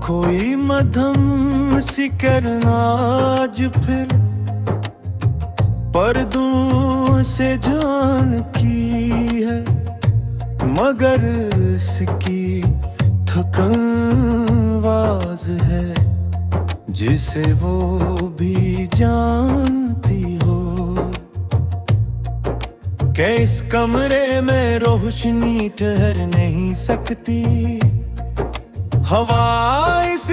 कोई मध्यम सी किरण आज फिर पर्दों से जान की है, मगर इसकी थकन वाज है जिसे वो भी जानती हो कि इस कमरे में रोशनी ठहर नहीं सकती। हवा इस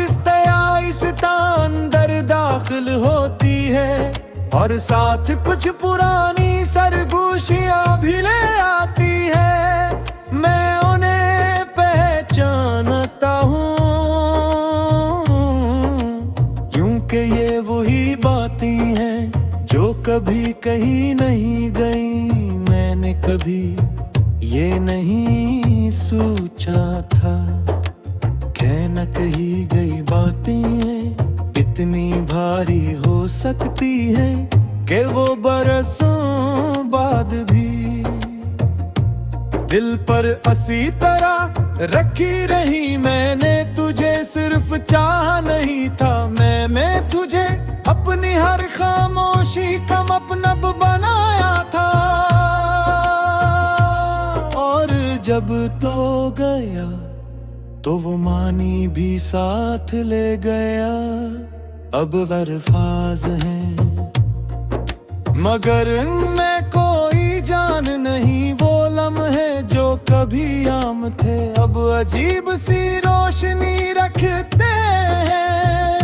अंदर दाखिल होती है और साथ कुछ पुरानी सरगोशियां भी ले आती है। मैं उन्हें पहचानता हूँ यूं कि ये वही बातें हैं जो कभी कहीं नहीं गई। मैंने कभी ये नहीं सोचा था न कही गई बातें इतनी भारी हो सकती हैं कि वो बरसों बाद भी दिल पर असी तरह रखी रही। मैंने तुझे सिर्फ चाहा नहीं था, मैं तुझे अपनी हर खामोशी का मतलब बनाया था। और जब तो गया तो वो मानी भी साथ ले गया। अब अल्फाज हैं मगर इनमें कोई जान नहीं, वो लम्हे जो कभी आम थे अब अजीब सी रोशनी रखते हैं।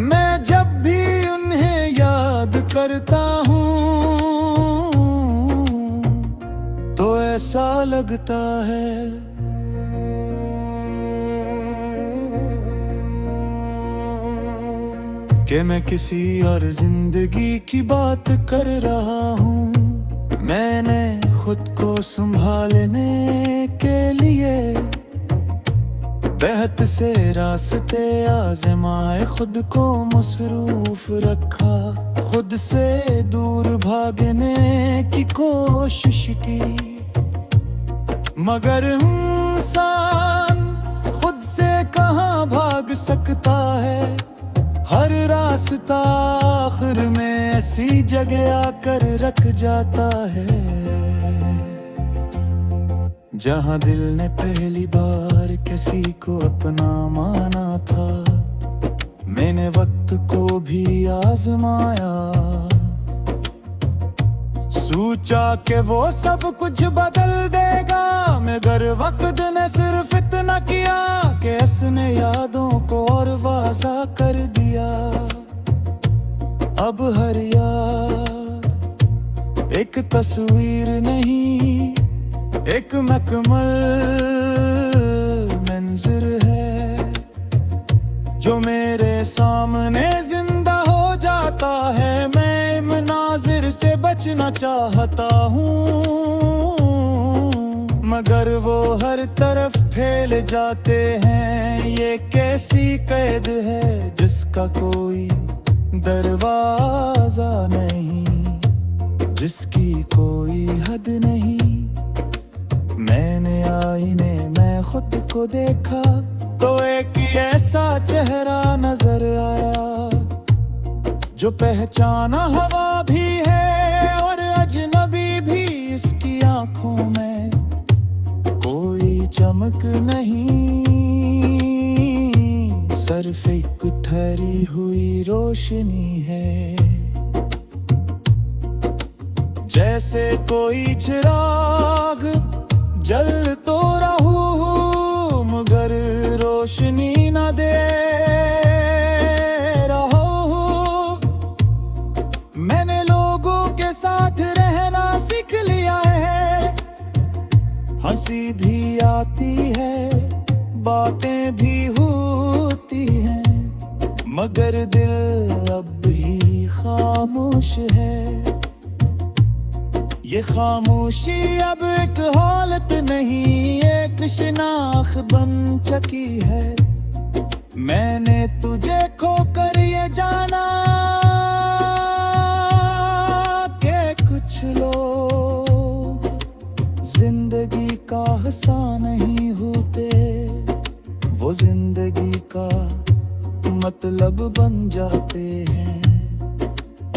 मैं जब भी उन्हें याद करता हूँ तो ऐसा लगता है कि मैं किसी और जिंदगी की बात कर रहा हूँ। मैंने खुद को संभालने के लिए बेहद से रास्ते आज़माए, खुद को मसरूफ रखा, खुद से दूर भागने की कोशिश की। मगर इंसान खुद से कहाँ भाग सकता है, हर रास्ता आखिर में ऐसी जगह आकर रख जाता है जहां दिल ने पहली बार किसी को अपना माना था। मैंने वक्त को भी आजमाया, सोचा कि वो सब कुछ बदल देगा, मगर वक्त ने सिर्फ इतना किया कि उसने यादों को और वाज़ा कर दिया। अब हर याद एक तस्वीर नहीं, एक मुकम्मल मंजर है जो मेरे सामने जिंदा हो जाता है। मैं मनाजिर से बचना चाहता हूँ मगर वो हर तरफ फैल जाते हैं। ये कैसी कैद है जिसका कोई दरवाजा नहीं, जिसकी कोई हद नहीं। मैंने आईने में खुद को देखा तो एक ऐसा चेहरा नजर आया जो पहचाना हवा भी है और अजनबी भी। इसकी आंखों में कोई चमक नहीं, सिर्फ एक ठहरी हुई रोशनी है। जैसे कोई चिराग जल तो रहूं मगर रोशनी न दे रहा हूं। मैंने लोगों के साथ रहना सीख लिया है, हंसी भी आती है, बातें भी होती हैं, मगर दिल अब भी खामोश है। ये खामोशी अब एक हालत नहीं, एक शिनाख्त बन चुकी है। मैंने तुझे खोकर ये जाना कि कुछ लोग जिंदगी का हिस्सा नहीं होते, वो जिंदगी का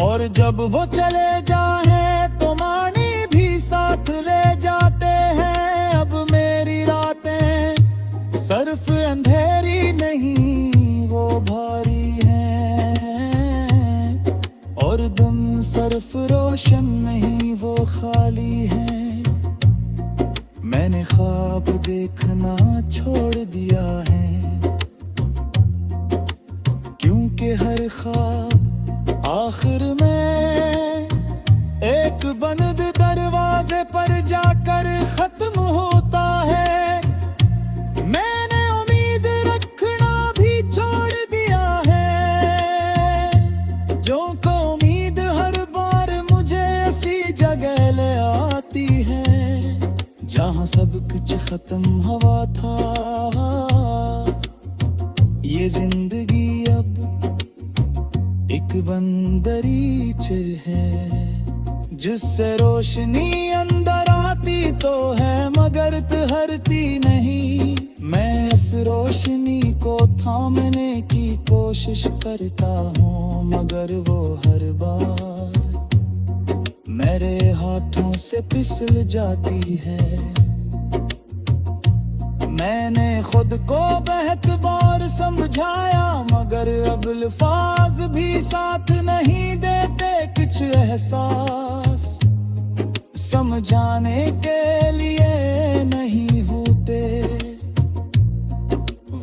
और जब वो चले जाए तो मानी भी साथ ले जाते हैं। अब मेरी रातें सिर्फ अंधेरी नहीं वो भारी हैं, और दिन सिर्फ रोशन नहीं वो खाली है। मैंने ख्वाब देखना छोड़ दिया है, क्योंकि हर ख्वाब आखिर में एक बंद दरवाजे पर जाकर खत्म होता है। मैंने उम्मीद रखना भी छोड़ दिया है, जो को उम्मीद हर बार मुझे ऐसी जगह ले आती है जहाँ सब कुछ खत्म हुआ था। ये जिंदगी अब एक बंदरीचे है, जिससे रोशनी अंदर आती तो है मगर ठहरती नहीं। मैं इस रोशनी को थामने की कोशिश करता हूँ, मगर वो हर बार मेरे हाथों से फिसल जाती है। मैंने खुद को बहुत बार समझाया, मगर अब अल्फाज भी साथ नहीं देते कुछ एहसास समझाने के लिए नहीं होते,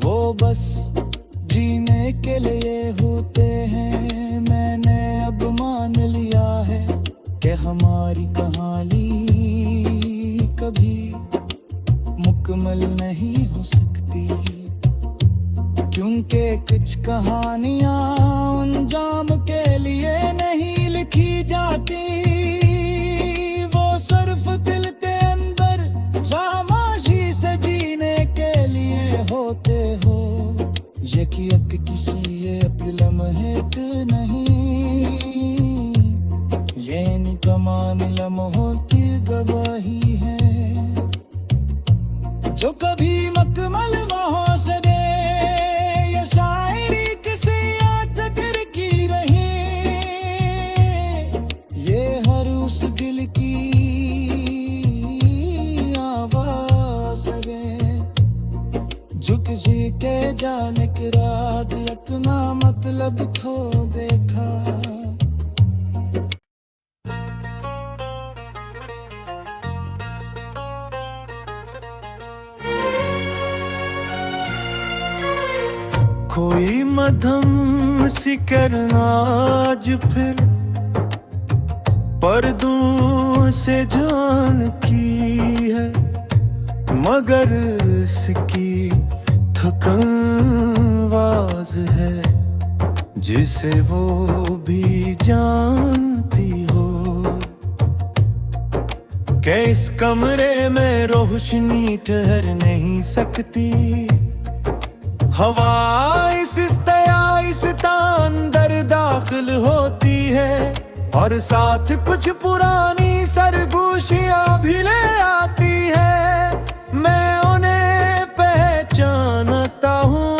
वो बस जीने के लिए होते हैं। मैंने अब मान लिया है कि हमारी कहानी कभी मुकम्मल नहीं हो सकती, क्योंकि कुछ कहानियां अंजाम के लिए नहीं लिखी जाती, वो सिर्फ दिल के अंदर खामोशी से जीने के लिए होते हो। यकीन किसी ये अपने लम्हे नहीं, ये निकमान लम्हों की गवाही है, जो कभी मुकम्मल न हो सके। ये शायरी किसी आतकर की रही, ये हर उस दिल की आवाज़ है जो किसी के जाने के रात अपना मतलब खो देखा। कोई मध्यम सी करना आज फिर पर्दों से जान की है, मगर इसकी थकन वाज है जिसे वो भी जानती हो, कि इस कमरे में रोशनी ठहर नहीं सकती। हवा इस अंदर दाखिल होती है, और साथ कुछ पुरानी सरगोशियां भी ले आती है। मैं उन्हें पहचानता हूँ,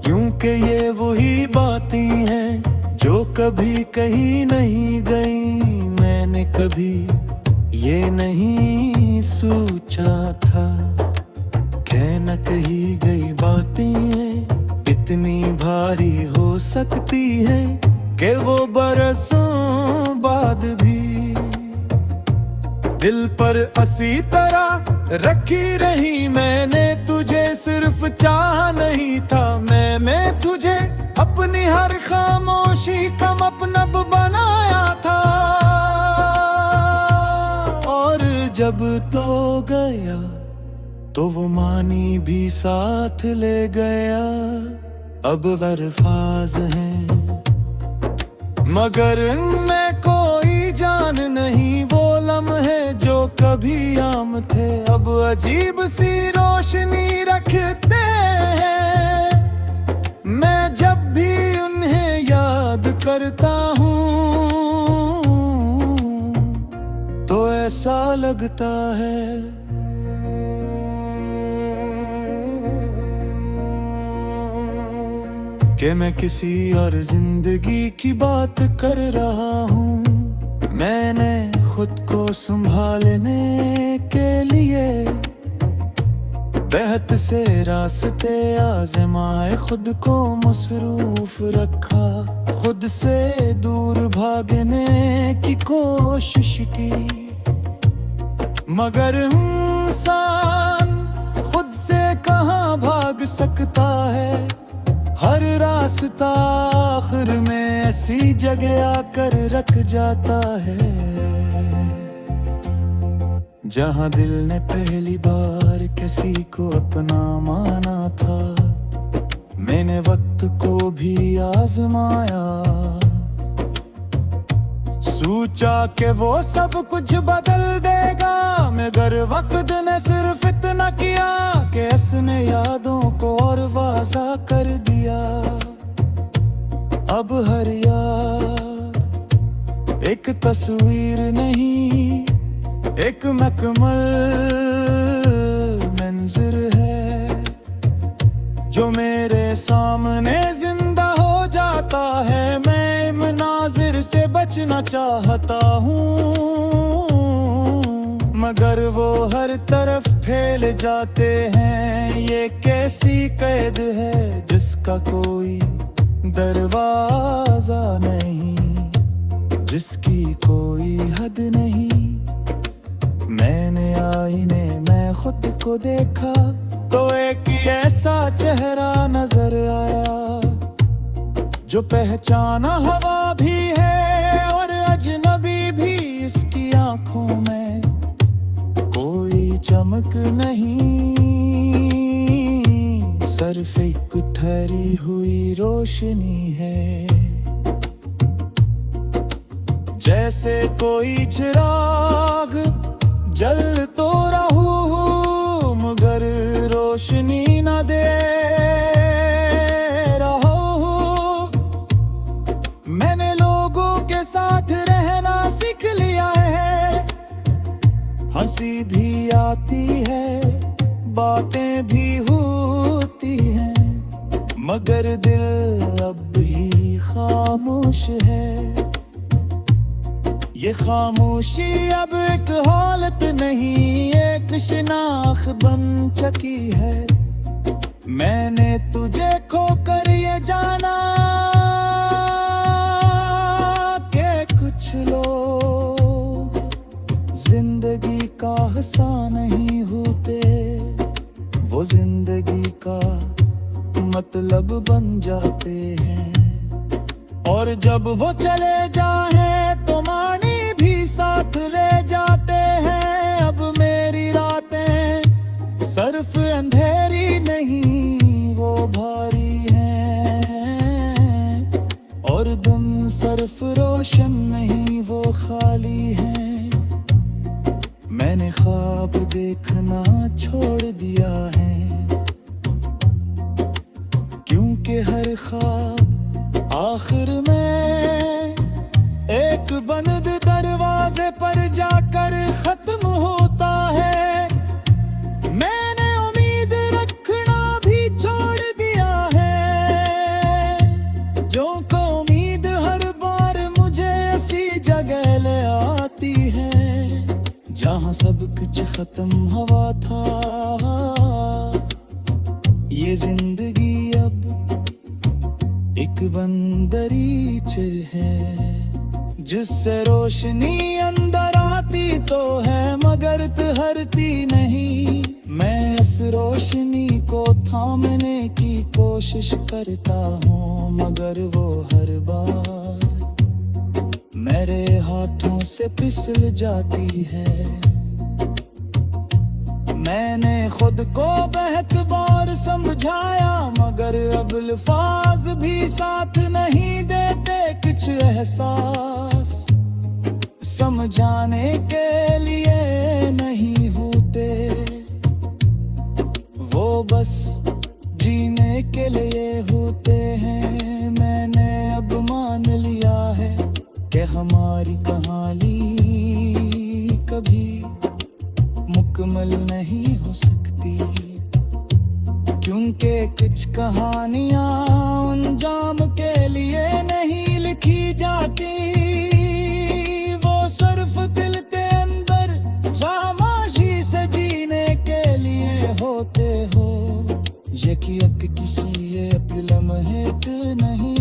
क्योंकि ये वही बातें हैं जो कभी कहीं नहीं गई। मैंने कभी ये नहीं सोचा था न कही गई बातें इतनी भारी हो सकती हैं कि वो बरसों बाद भी दिल पर असी तरह रखी रही। मैंने तुझे सिर्फ चाहा नहीं था, मैं तुझे अपनी हर खामोशी का मतलब बनाया था। और जब तो गया तो वो मानी भी साथ ले गया। अब अल्फाज हैं मगर इनमें कोई जान नहीं, वो लम्हे जो कभी आम थे अब अजीब सी रोशनी रखते हैं। मैं जब भी उन्हें याद करता हूँ तो ऐसा लगता है कि मैं किसी और जिंदगी की बात कर रहा हूँ। मैंने खुद को संभालने के लिए बेहद से रास्ते आज़माए, खुद को मसरूफ रखा, खुद से दूर भागने की कोशिश की। मगर इंसान खुद से कहाँ भाग सकता है, हर रास्ता आखिर में ऐसी जगह आकर रख जाता है जहाँ दिल ने पहली बार किसी को अपना माना था। मैंने वक्त को भी आजमाया, सोचा कि वो सब कुछ बदल देगा, मगर वक्त ने सिर्फ इतना किया कि उसने यादों को और वाज़ा कर दिया। अब हर याद एक तस्वीर नहीं, एक मुकम्मल मंज़र है जो मेरे सामने जिंदा हो जाता है। मैं मनाजिर से बचना चाहता हूँ, मगर वो हर तरफ फैल जाते हैं। ये कैसी कैद है जिसका कोई दरवाजा नहीं, जिसकी कोई हद नहीं। मैंने आईने में खुद को देखा तो एक ऐसा चेहरा नजर आया जो पहचाना हवा भी है और अजनबी भी। इसकी आंखों में कोई चमक नहीं, सिर्फ एक ठहरी हुई रोशनी है। जैसे कोई चिराग जल तो रहूं मगर रोशनी न दे रहा हूं। मैंने लोगों के साथ रहना सीख लिया है, हंसी भी आती है, बातें भी होती हैं, मगर दिल अब भी खामोश है। ये खामोशी अब एक हालत नहीं, एक शिनाख्त बन चुकी है। मैंने तुझे खोकर ये जाना कि कुछ लोग जिंदगी का हिस्सा नहीं होते, वो जिंदगी का मतलब बन जाते हैं। और जब वो चले जाए तो मानी भी साथ ले जाते हैं। अब मेरी रातें सिर्फ अंधेरी नहीं, वो भारी हैं, और दिन सिर्फ रोशन नहीं, वो खाली हैं। मैंने ख्वाब देखना छोड़ दिया है, क्योंकि हर ख्वाब आखिर में एक बंद दरवाजे पर जाकर खत्म होता है। मैंने उम्मीद रखना भी छोड़ दिया है, जो को उम्मीद हर बार मुझे ऐसी जगह ले आती है जहां सब कुछ खत्म हुआ था। ये जिंदगी अब एक बंदरीचे है जिससे रोशनी अंदर आती तो है मगर ठहरती नहीं। मैं इस रोशनी को थामने की कोशिश करता हूँ, मगर वो हर बार मेरे हाथों से फिसल जाती है। मैंने खुद को बहुत बार समझाया, मगर अब अल्फाज भी साथ नहीं देते। कुछ एहसास समझाने के लिए नहीं होते, वो बस जीने के लिए होते हैं। मैंने अब मान लिया है कि हमारी कहानी कभी मुकम्मल नहीं हो सकती, क्यों उनके कुछ कहानियां अंजाम के लिए नहीं लिखी जाती, वो सिर्फ दिल के अंदर खामोशी से जीने के लिए होते हो। यकीन किसी ये लम्हे नहीं,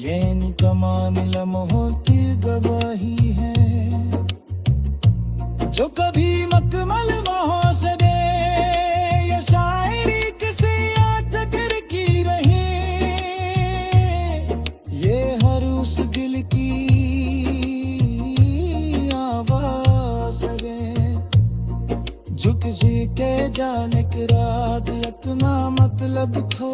ये निकमान लम्हों की गवाही है, जो कभी मकमल वहाँ से दे। ये शायरी किसी आतकर की रही, ये हर उस दिल की आवाज़ है, जो किसी के जाने की रात अपना मतलब खो